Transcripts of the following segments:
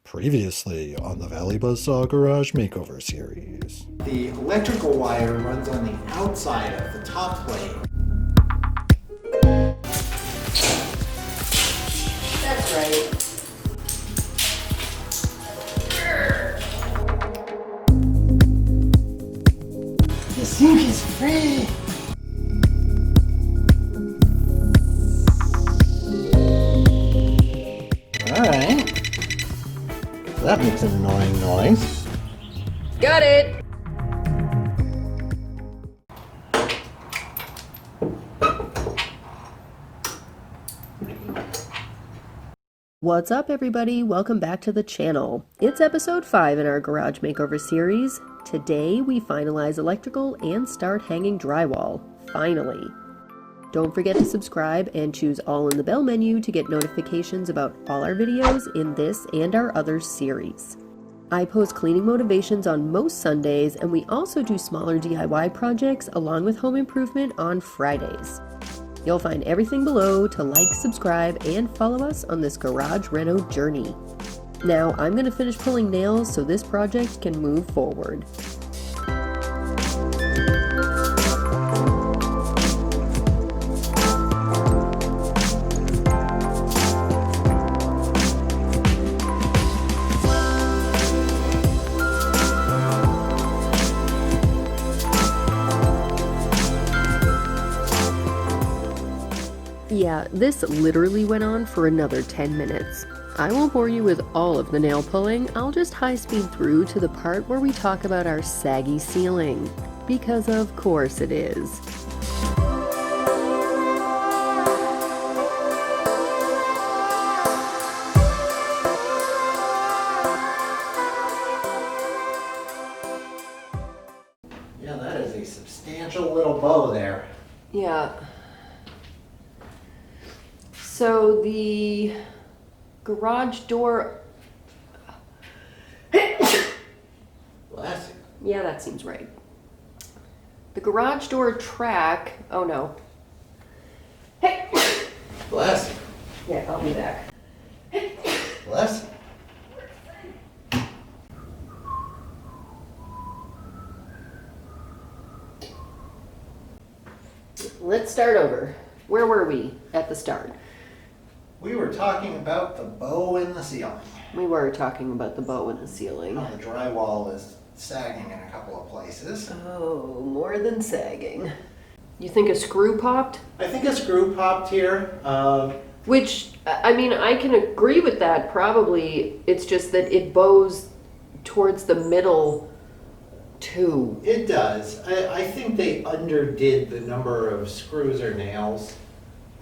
Previously on the Valley Buzzsaw Garage Makeover series. The electrical wire runs on the outside of the top plate. That's right. The sink is free! Alright. That makes an annoying noise. Got it! What's up, everybody? Welcome back to the channel. It's episode 5 in our garage makeover series. Today we finalize electrical and start hanging drywall. Finally. Don't forget to subscribe and choose all in the bell menu to get notifications about all our videos in this and our other series. I post cleaning motivations on most Sundays, and we also do smaller DIY projects along with home improvement on Fridays. You'll find everything below to like, subscribe, and follow us on this garage reno journey. Now I'm going to finish pulling nails so this project can move forward. Yeah, this literally went on for another 10 minutes. I won't bore you with all of the nail pulling, I'll just high speed through to the part where we talk about our saggy ceiling. Because of course it is. Yeah, that is a substantial little bow there. Yeah. So the garage door... Bless you. Yeah, that seems right. The garage door track... Oh no. Hey! Bless you. Yeah, I'll be back. Bless you. Let's start over. Where were we at the start? We were talking about the bow in the ceiling. We were talking about the bow in the ceiling. How the drywall is sagging in a couple of places. Oh, more than sagging. You think a screw popped? I think a screw popped here. Which, I mean, I can agree with that, probably. It's just that it bows towards the middle, too. It does. I think they underdid the number of screws or nails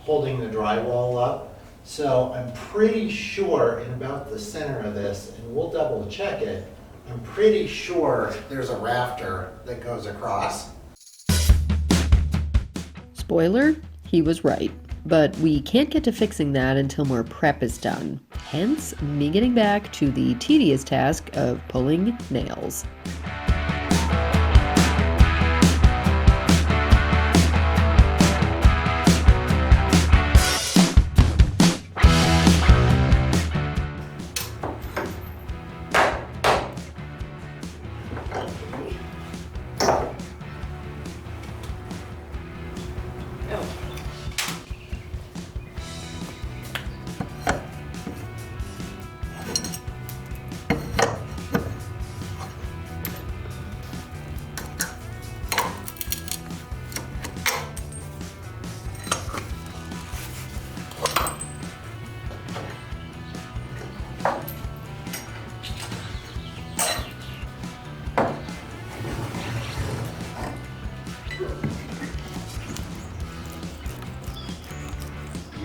holding the drywall up. So I'm pretty sure in about the center of this, and we'll double check it, I'm pretty sure there's a rafter that goes across. Spoiler, he was right. But we can't get to fixing that until more prep is done. Hence, me getting back to the tedious task of pulling nails.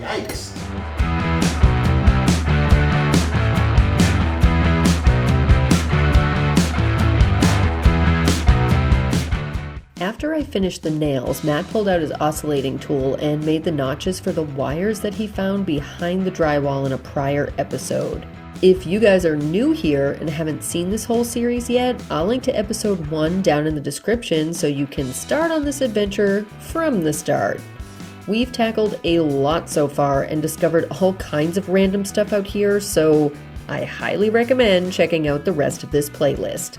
Yikes. After I finished the nails, Matt pulled out his oscillating tool and made the notches for the wires that he found behind the drywall in a prior episode. If you guys are new here and haven't seen this whole series yet, I'll link to episode 1 down in the description so you can start on this adventure from the start. We've tackled a lot so far and discovered all kinds of random stuff out here, so I highly recommend checking out the rest of this playlist.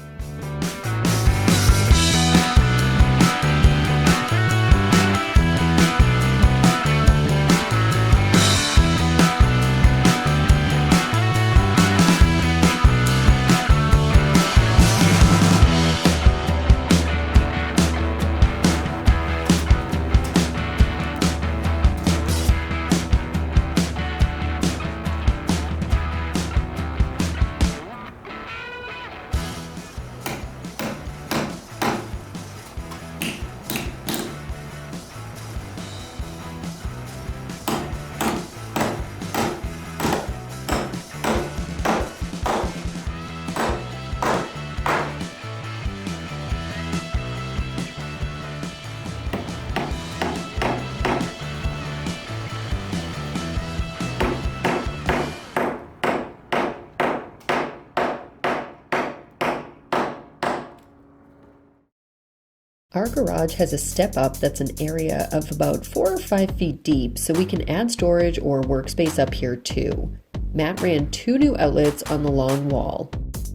Our garage has a step up that's an area of about 4 or 5 feet deep, so we can add storage or workspace up here too. Matt ran 2 new outlets on the long wall.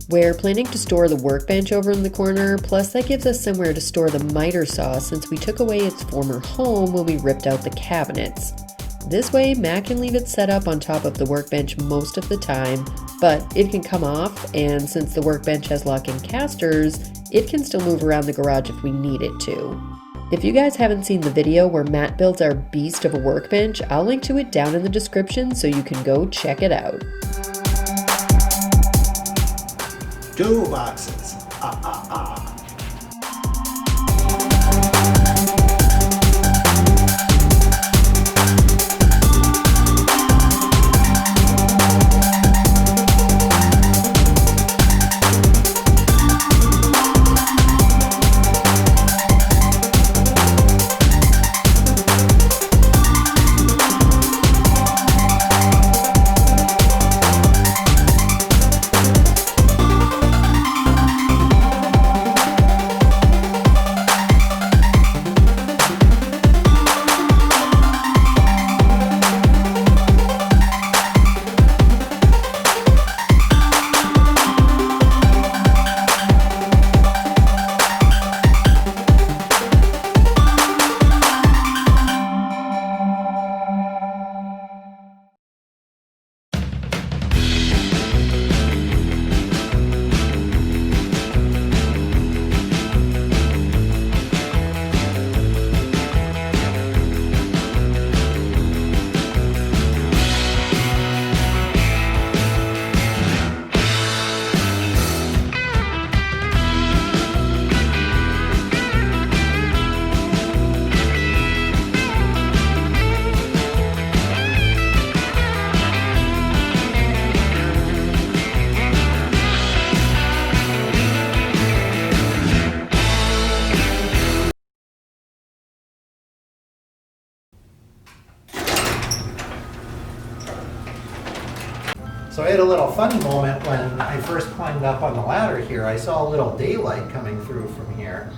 We're planning to store the workbench over in the corner, plus that gives us somewhere to store the miter saw since we took away its former home when we ripped out the cabinets. This way, Matt can leave it set up on top of the workbench most of the time, but it can come off, and since the workbench has lock-in casters, it can still move around the garage if we need it to. If you guys haven't seen the video where Matt builds our beast of a workbench, I'll link to it down in the description so you can go check it out. 2 boxes. So I had a little funny moment when I first climbed up on the ladder here. I saw a little daylight coming through from here,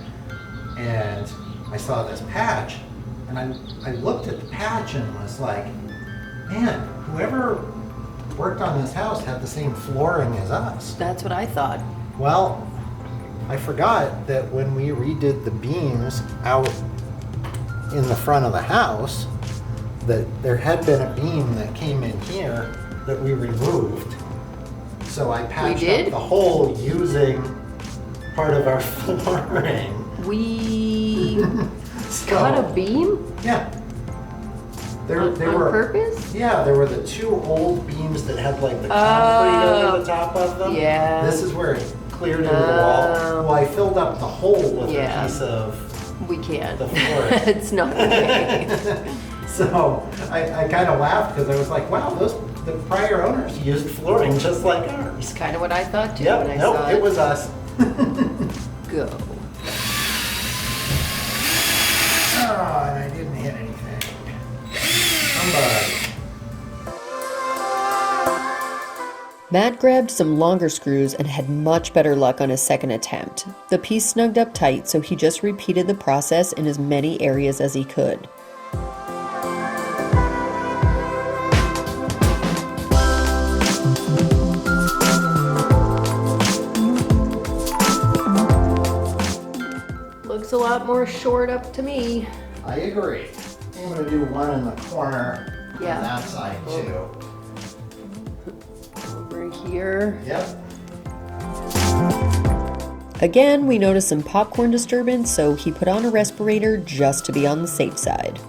and I saw this patch, and I looked at the patch and was like, man, whoever worked on this house had the same flooring as us. That's what I thought. Well, I forgot that when we redid the beams out in the front of the house, that there had been a beam that came in here that we removed. So I patched up the hole using part of our flooring. We cut a beam? Yeah. On purpose? Yeah, there were the 2 old beams that had like the concrete over the top of them. Yeah. This is where it cleared into the wall. Well, I filled up the hole with a piece of we can't. the flooring. It's not okay. So I kind of laughed because I was like, wow, the prior owners used flooring just like ours. It's kind of what I thought too Yep, when I saw it was us. Go. Oh, and I didn't hit anything. Somebody. Matt grabbed some longer screws and had much better luck on his second attempt. The piece snugged up tight, so he just repeated the process in as many areas as he could. Looks a lot more shored up to me. I agree. I'm gonna do one in the corner on Yeah. that side too. Over here. Yep. Again, we noticed some popcorn disturbance, so he put on a respirator just to be on the safe side.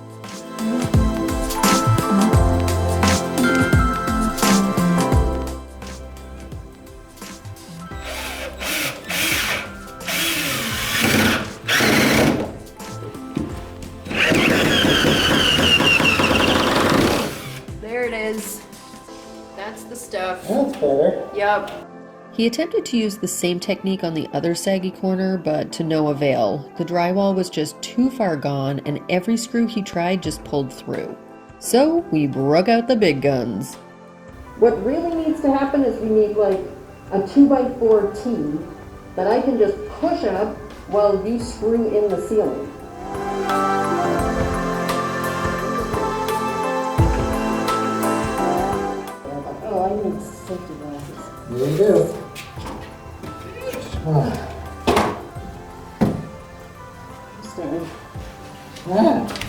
There it is. That's the stuff. That's better. Yep. He attempted to use the same technique on the other saggy corner, but to no avail. The drywall was just too far gone, and every screw he tried just pulled through. So we broke out the big guns. What really needs to happen is we need like a 2x4 T that I can just push up while you screw in the ceiling. Oh, I need safety glasses. There you go. Stand.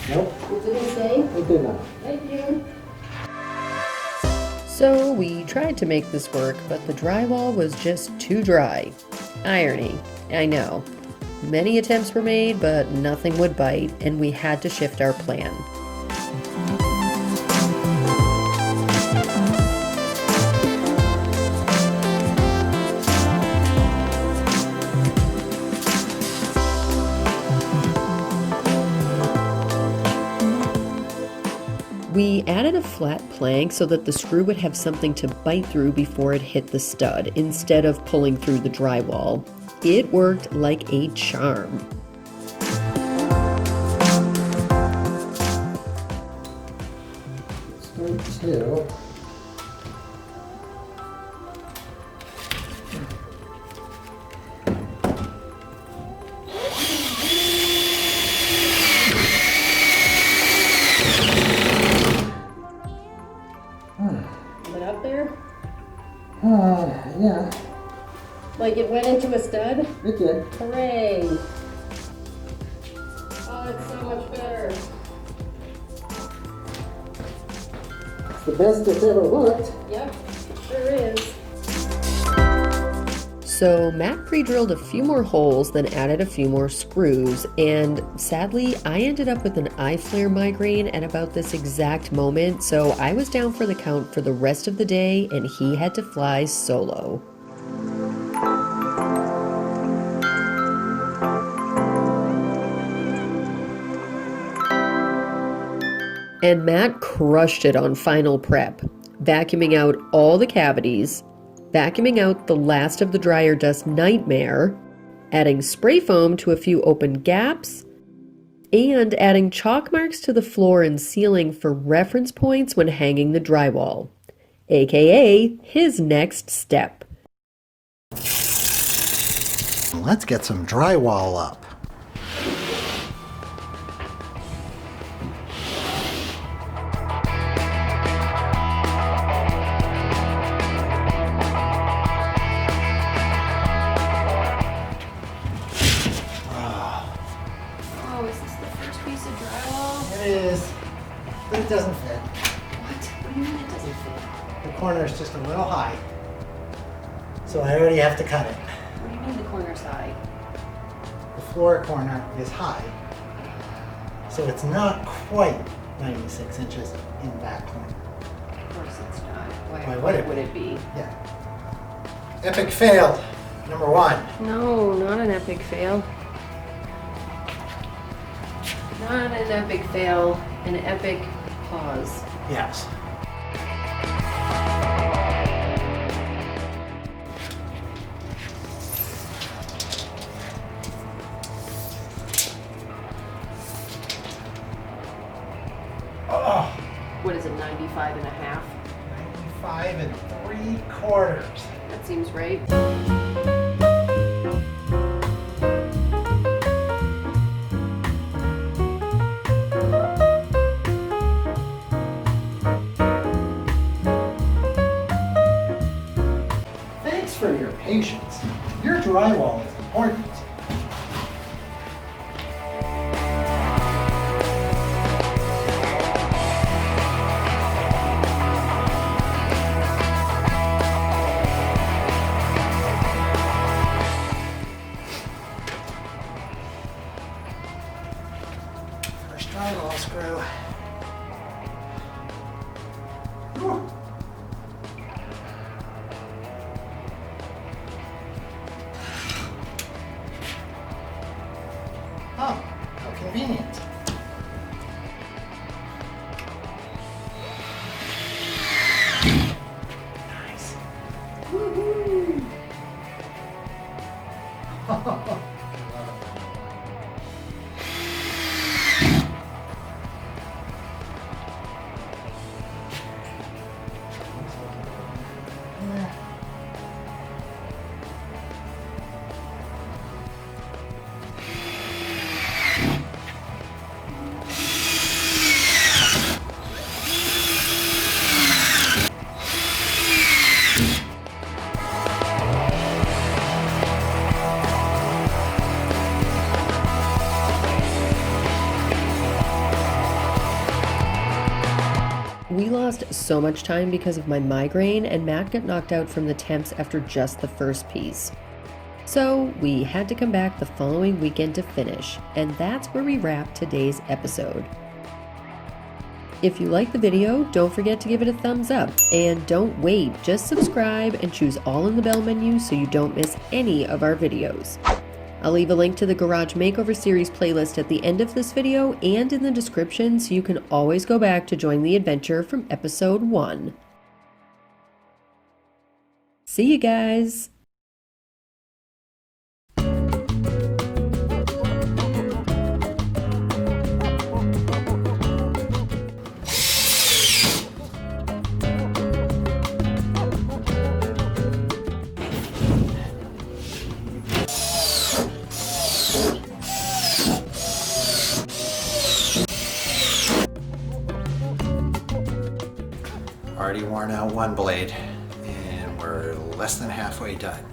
Nope, It didn't say? it did not. Thank you. So we tried to make this work, but the drywall was just too dry. Irony, I know. Many attempts were made, but nothing would bite, and we had to shift our plan. We added a flat plank so that the screw would have something to bite through before it hit the stud, instead of pulling through the drywall. It worked like a charm. Start two. Is it up there? Yeah, Like it went into a stud? it did. Hooray! Oh, it's so much better. It's the best it's ever looked. Yep, it sure is. So Matt pre-drilled a few more holes, then added a few more screws, and sadly, I ended up with an eye flare migraine at about this exact moment, so I was down for the count for the rest of the day, and he had to fly solo. And Matt crushed it on final prep, vacuuming out all the cavities, vacuuming out the last of the dryer dust nightmare, adding spray foam to a few open gaps, and adding chalk marks to the floor and ceiling for reference points when hanging the drywall, aka his next step. Let's get some drywall up. Oh, is this the first piece of drywall? It is, but it doesn't fit. What? What do you mean it doesn't fit? The corner is just a little high, so I already have to cut it. What do you mean the corner's high? The floor corner is high, so it's not quite 96 inches in that corner. Of course it's not. Why would it would be? it be? Yeah. Epic fail, number one. No, not an epic fail. Not an epic fail, an epic pause. Yes. Oh, What is it, 95 and a half? 95 3/4. That seems right. Thanks for your patience. Your drywall is important. We lost so much time because of my migraine, and Matt got knocked out from the temps after just the first piece. So we had to come back the following weekend to finish, and that's where we wrap today's episode. If you like the video, don't forget to give it a thumbs up, and don't wait, just subscribe and choose all in the bell menu so you don't miss any of our videos. I'll leave a link to the Garage Makeover series playlist at the end of this video and in the description so you can always go back to join the adventure from episode 1. See you guys! Already worn out one blade, and we're less than halfway done.